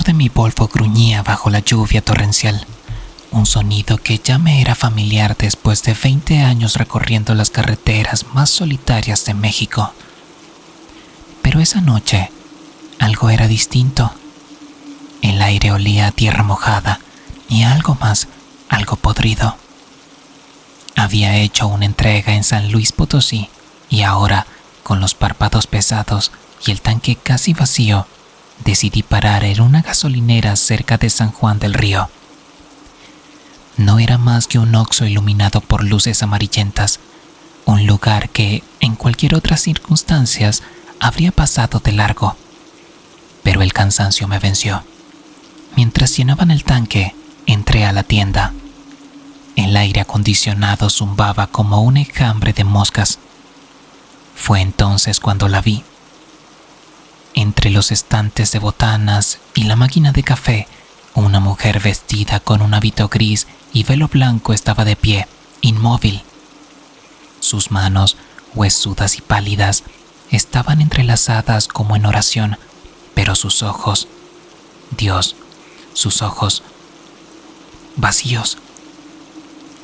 de mi Volvo gruñía bajo la lluvia torrencial, un sonido que ya me era familiar después de 20 años recorriendo las carreteras más solitarias de México. Pero esa noche, algo era distinto. El aire olía a tierra mojada y a algo más, algo podrido. Había hecho una entrega en San Luis Potosí y ahora, con los párpados pesados y el tanque casi vacío, decidí parar en una gasolinera cerca de San Juan del Río. No era más que un Oxxo iluminado por luces amarillentas, un lugar que, en cualquier otra circunstancias, habría pasado de largo. Pero el cansancio me venció. Mientras llenaban el tanque, entré a la tienda. El aire acondicionado zumbaba como un enjambre de moscas. Fue entonces cuando la vi. Entre los estantes de botanas y la máquina de café, una mujer vestida con un hábito gris y velo blanco estaba de pie, inmóvil. Sus manos, huesudas y pálidas, estaban entrelazadas como en oración, pero sus ojos, Dios, sus ojos, vacíos,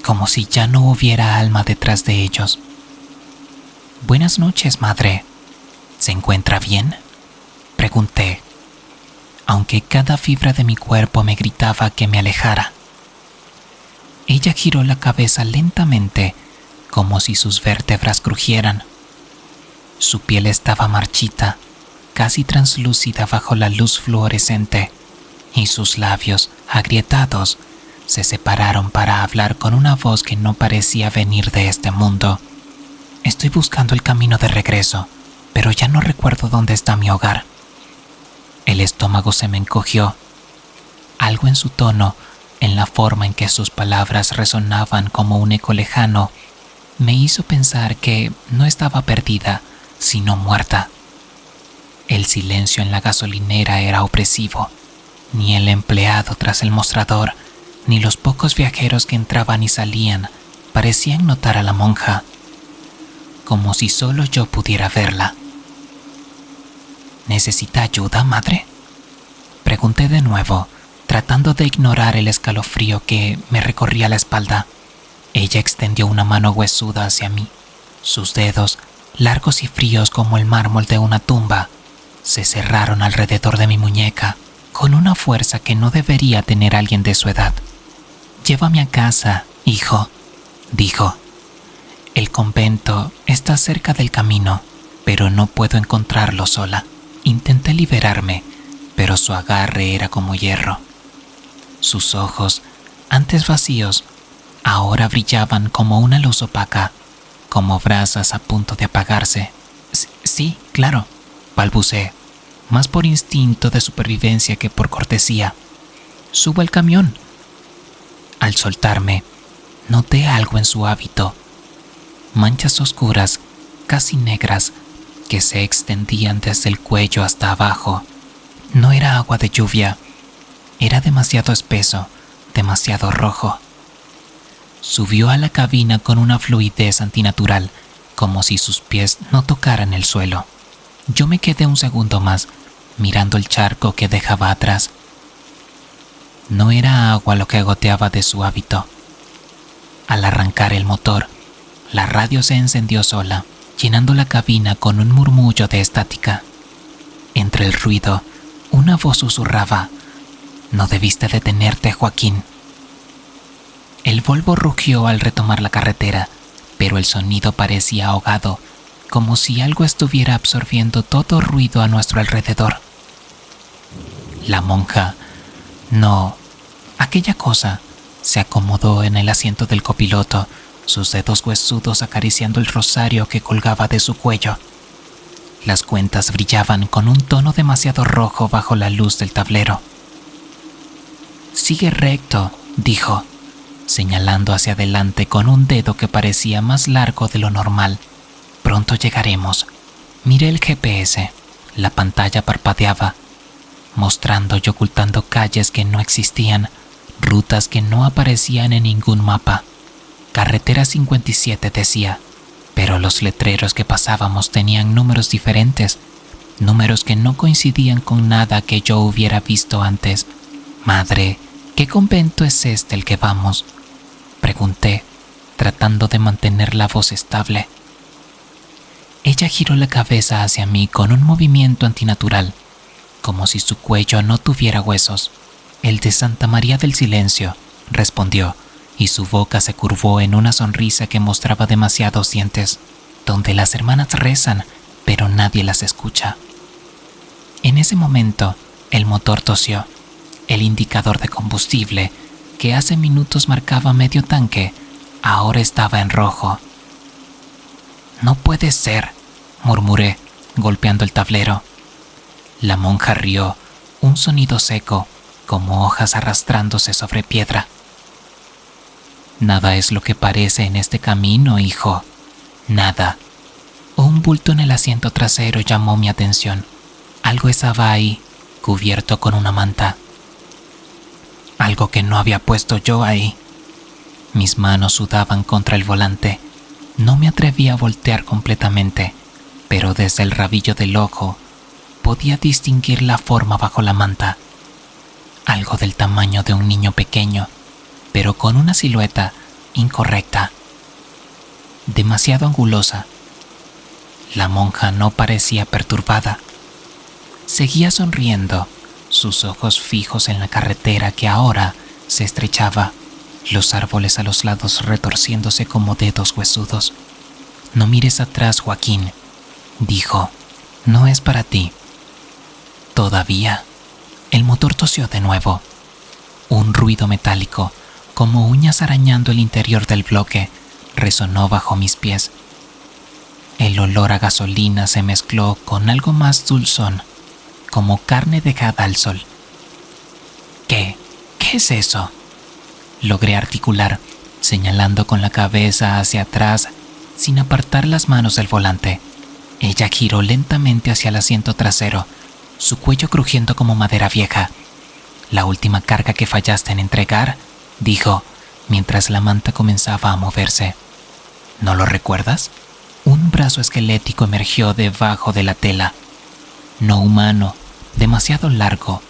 como si ya no hubiera alma detrás de ellos. «Buenas noches, madre. ¿Se encuentra bien?», pregunté, aunque cada fibra de mi cuerpo me gritaba que me alejara. Ella giró la cabeza lentamente, como si sus vértebras crujieran. Su piel estaba marchita, casi translúcida bajo la luz fluorescente, y sus labios, agrietados, se separaron para hablar con una voz que no parecía venir de este mundo. «Estoy buscando el camino de regreso, pero ya no recuerdo dónde está mi hogar». El estómago se me encogió. Algo en su tono, en la forma en que sus palabras resonaban como un eco lejano, me hizo pensar que no estaba perdida, sino muerta. El silencio en la gasolinera era opresivo. Ni el empleado tras el mostrador, ni los pocos viajeros que entraban y salían parecían notar a la monja, como si solo yo pudiera verla. «¿Necesita ayuda, madre?», pregunté de nuevo, tratando de ignorar el escalofrío que me recorría la espalda. Ella extendió una mano huesuda hacia mí. Sus dedos, largos y fríos como el mármol de una tumba, se cerraron alrededor de mi muñeca con una fuerza que no debería tener alguien de su edad. «Llévame a casa, hijo», dijo. «El convento está cerca del camino, pero no puedo encontrarlo sola». Intenté liberarme, pero su agarre era como hierro. Sus ojos, antes vacíos, ahora brillaban como una luz opaca, como brasas a punto de apagarse. Sí, claro», balbuceé, más por instinto de supervivencia que por cortesía. «Subo al camión». Al soltarme, noté algo en su hábito. Manchas oscuras, casi negras, que se extendían desde el cuello hasta abajo. No era agua de lluvia, era demasiado espeso, demasiado rojo. Subió a la cabina con una fluidez antinatural, como si sus pies no tocaran el suelo. Yo me quedé un segundo más, mirando el charco que dejaba atrás. No era agua lo que goteaba de su hábito. Al arrancar el motor, la radio se encendió sola, llenando la cabina con un murmullo de estática. Entre el ruido, una voz susurraba: «No debiste detenerte, Joaquín». El Volvo rugió al retomar la carretera, pero el sonido parecía ahogado, como si algo estuviera absorbiendo todo ruido a nuestro alrededor. La monja, no, aquella cosa, se acomodó en el asiento del copiloto, sus dedos huesudos acariciando el rosario que colgaba de su cuello. Las cuentas brillaban con un tono demasiado rojo bajo la luz del tablero. «Sigue recto», dijo, señalando hacia adelante con un dedo que parecía más largo de lo normal. «Pronto llegaremos». Miré el GPS. La pantalla parpadeaba, mostrando y ocultando calles que no existían, rutas que no aparecían en ningún mapa. Carretera 57 decía, pero los letreros que pasábamos tenían números diferentes, números que no coincidían con nada que yo hubiera visto antes. «Madre, ¿qué convento es este el que vamos?», pregunté, tratando de mantener la voz estable. Ella giró la cabeza hacia mí con un movimiento antinatural, como si su cuello no tuviera huesos. «El de Santa María del Silencio», respondió, y su boca se curvó en una sonrisa que mostraba demasiados dientes, «donde las hermanas rezan, pero nadie las escucha». En ese momento, el motor tosió. El indicador de combustible, que hace minutos marcaba medio tanque, ahora estaba en rojo. «No puede ser», murmuré, golpeando el tablero. La monja rió, un sonido seco, como hojas arrastrándose sobre piedra. «Nada es lo que parece en este camino, hijo. Nada». Un bulto en el asiento trasero llamó mi atención. Algo estaba ahí, cubierto con una manta. Algo que no había puesto yo ahí. Mis manos sudaban contra el volante. No me atreví a voltear completamente, pero desde el rabillo del ojo podía distinguir la forma bajo la manta. Algo del tamaño de un niño pequeño, pero con una silueta incorrecta. Demasiado angulosa. La monja no parecía perturbada. Seguía sonriendo, sus ojos fijos en la carretera que ahora se estrechaba, los árboles a los lados retorciéndose como dedos huesudos. «No mires atrás, Joaquín», dijo. «No es para ti». Todavía. El motor tosió de nuevo. Un ruido metálico, como uñas arañando el interior del bloque, resonó bajo mis pies. El olor a gasolina se mezcló con algo más dulzón, como carne dejada al sol. ¿Qué es eso?», logré articular, señalando con la cabeza hacia atrás sin apartar las manos del volante. Ella giró lentamente hacia el asiento trasero, su cuello crujiendo como madera vieja. «La última carga que fallaste en entregar», dijo, mientras la manta comenzaba a moverse. «¿No lo recuerdas?». Un brazo esquelético emergió debajo de la tela. No humano, demasiado largo,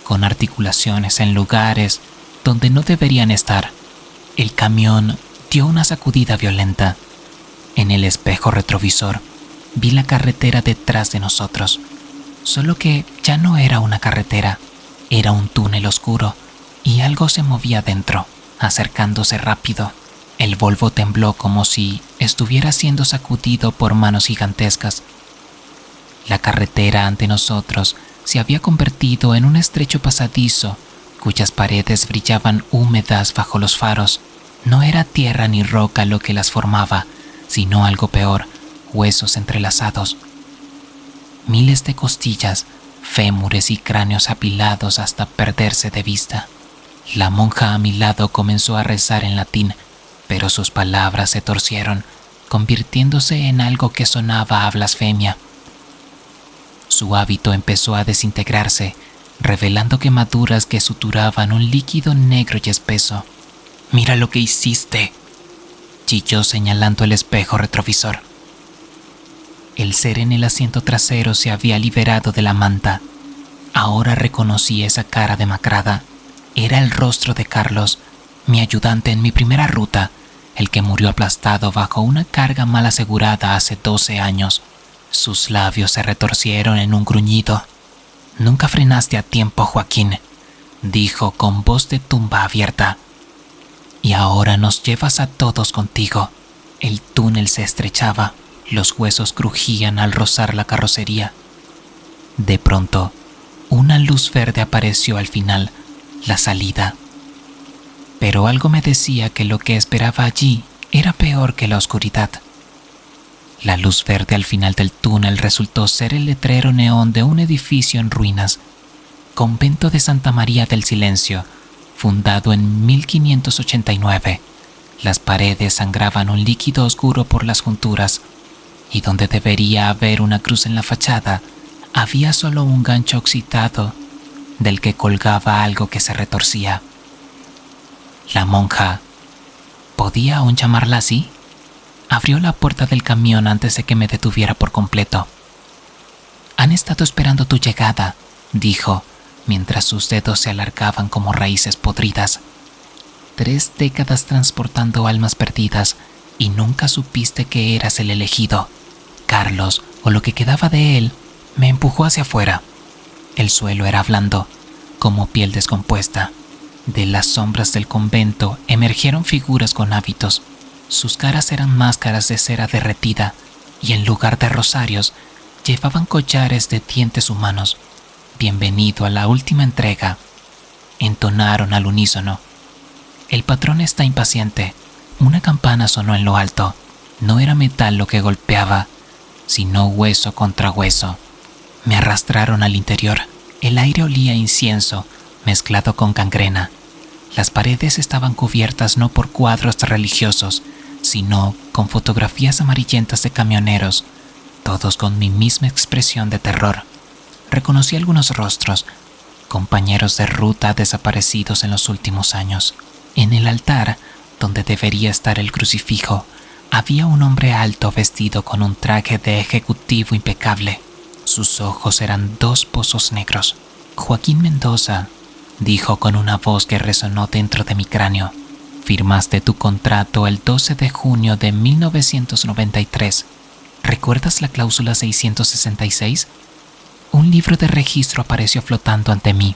con articulaciones en lugares donde no deberían estar. El camión dio una sacudida violenta. En el espejo retrovisor vi la carretera detrás de nosotros, solo que ya no era una carretera, era un túnel oscuro y algo se movía dentro, acercándose rápido. El Volvo tembló como si estuviera siendo sacudido por manos gigantescas. La carretera ante nosotros se había convertido en un estrecho pasadizo cuyas paredes brillaban húmedas bajo los faros. No era tierra ni roca lo que las formaba, sino algo peor, huesos entrelazados. Miles de costillas, fémures y cráneos apilados hasta perderse de vista. La monja a mi lado comenzó a rezar en latín, pero sus palabras se torcieron, convirtiéndose en algo que sonaba a blasfemia. Su hábito empezó a desintegrarse, revelando quemaduras que suturaban un líquido negro y espeso. «Mira lo que hiciste», chilló señalando el espejo retrovisor. El ser en el asiento trasero se había liberado de la manta. Ahora reconocí esa cara demacrada. Era el rostro de Carlos, mi ayudante en mi primera ruta, el que murió aplastado bajo una carga mal asegurada hace 12 años. Sus labios se retorcieron en un gruñido. «Nunca frenaste a tiempo, Joaquín», dijo con voz de tumba abierta. «Y ahora nos llevas a todos contigo». El túnel se estrechaba, los huesos crujían al rozar la carrocería. De pronto, una luz verde apareció al final, la salida. Pero algo me decía que lo que esperaba allí era peor que la oscuridad. La luz verde al final del túnel resultó ser el letrero neón de un edificio en ruinas, Convento de Santa María del Silencio, fundado en 1589. Las paredes sangraban un líquido oscuro por las junturas, y donde debería haber una cruz en la fachada, había solo un gancho oxidado del que colgaba algo que se retorcía. La monja, ¿podía aún llamarla así?, abrió la puerta del camión antes de que me detuviera por completo. Han estado esperando tu llegada, dijo, mientras sus dedos se alargaban como raíces podridas. 3 décadas transportando almas perdidas y nunca supiste que eras el elegido. Carlos, o lo que quedaba de él, me empujó hacia afuera. El suelo era blando, como piel descompuesta. De las sombras del convento emergieron figuras con hábitos. Sus caras eran máscaras de cera derretida y en lugar de rosarios llevaban collares de dientes humanos. Bienvenido a la última entrega, entonaron al unísono. El patrón está impaciente. Una campana sonó en lo alto. No era metal lo que golpeaba, sino hueso contra hueso. Me arrastraron al interior. El aire olía a incienso, mezclado con gangrena. Las paredes estaban cubiertas no por cuadros religiosos, sino con fotografías amarillentas de camioneros, todos con mi misma expresión de terror. Reconocí algunos rostros, compañeros de ruta desaparecidos en los últimos años. En el altar, donde debería estar el crucifijo, había un hombre alto vestido con un traje de ejecutivo impecable. Sus ojos eran 2 pozos negros. Joaquín Mendoza, dijo con una voz que resonó dentro de mi cráneo. Firmaste tu contrato el 12 de junio de 1993. ¿Recuerdas la cláusula 666? Un libro de registro apareció flotando ante mí.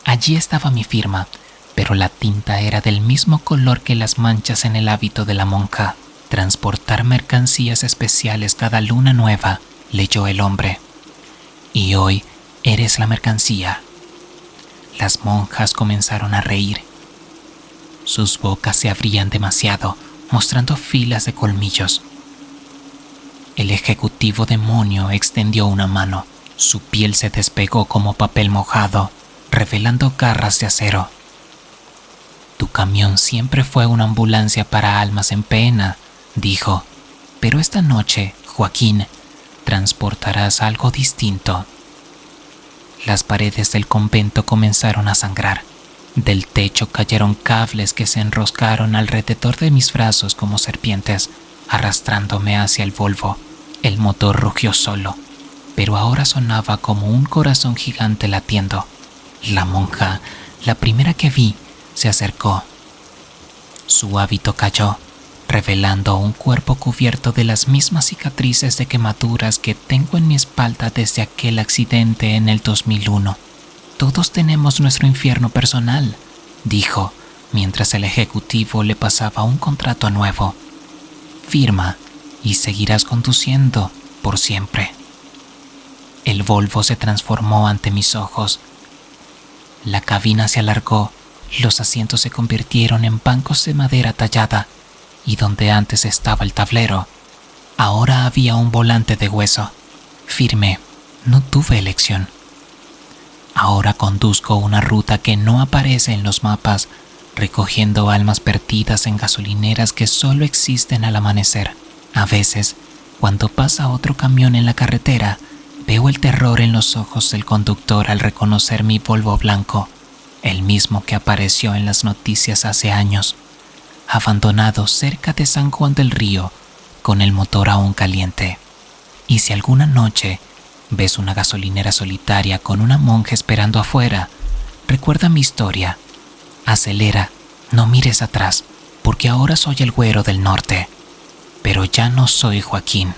Allí estaba mi firma, pero la tinta era del mismo color que las manchas en el hábito de la monja. Transportar mercancías especiales cada luna nueva, leyó el hombre. Y hoy eres la mercancía. Las monjas comenzaron a reír. Sus bocas se abrían demasiado, mostrando filas de colmillos. El ejecutivo demonio extendió una mano. Su piel se despegó como papel mojado, revelando garras de acero. Tu camión siempre fue una ambulancia para almas en pena, dijo. Pero esta noche, Joaquín, transportarás algo distinto. Las paredes del convento comenzaron a sangrar. Del techo cayeron cables que se enroscaron alrededor de mis brazos como serpientes, arrastrándome hacia el Volvo. El motor rugió solo, pero ahora sonaba como un corazón gigante latiendo. La monja, la primera que vi, se acercó. Su hábito cayó, revelando un cuerpo cubierto de las mismas cicatrices de quemaduras que tengo en mi espalda desde aquel accidente en el 2001. Todos tenemos nuestro infierno personal, dijo, mientras el ejecutivo le pasaba un contrato nuevo. Firma y seguirás conduciendo por siempre. El Volvo se transformó ante mis ojos. La cabina se alargó, los asientos se convirtieron en bancos de madera tallada, y donde antes estaba el tablero, ahora había un volante de hueso. Firme, no tuve elección. Ahora conduzco una ruta que no aparece en los mapas, recogiendo almas perdidas en gasolineras que solo existen al amanecer. A veces, cuando pasa otro camión en la carretera, veo el terror en los ojos del conductor al reconocer mi Volvo blanco, el mismo que apareció en las noticias hace años, abandonado cerca de San Juan del Río, con el motor aún caliente. Y si alguna noche ves una gasolinera solitaria con una monja esperando afuera, recuerda mi historia. Acelera, no mires atrás, porque ahora soy el güero del norte. Pero ya no soy Joaquín.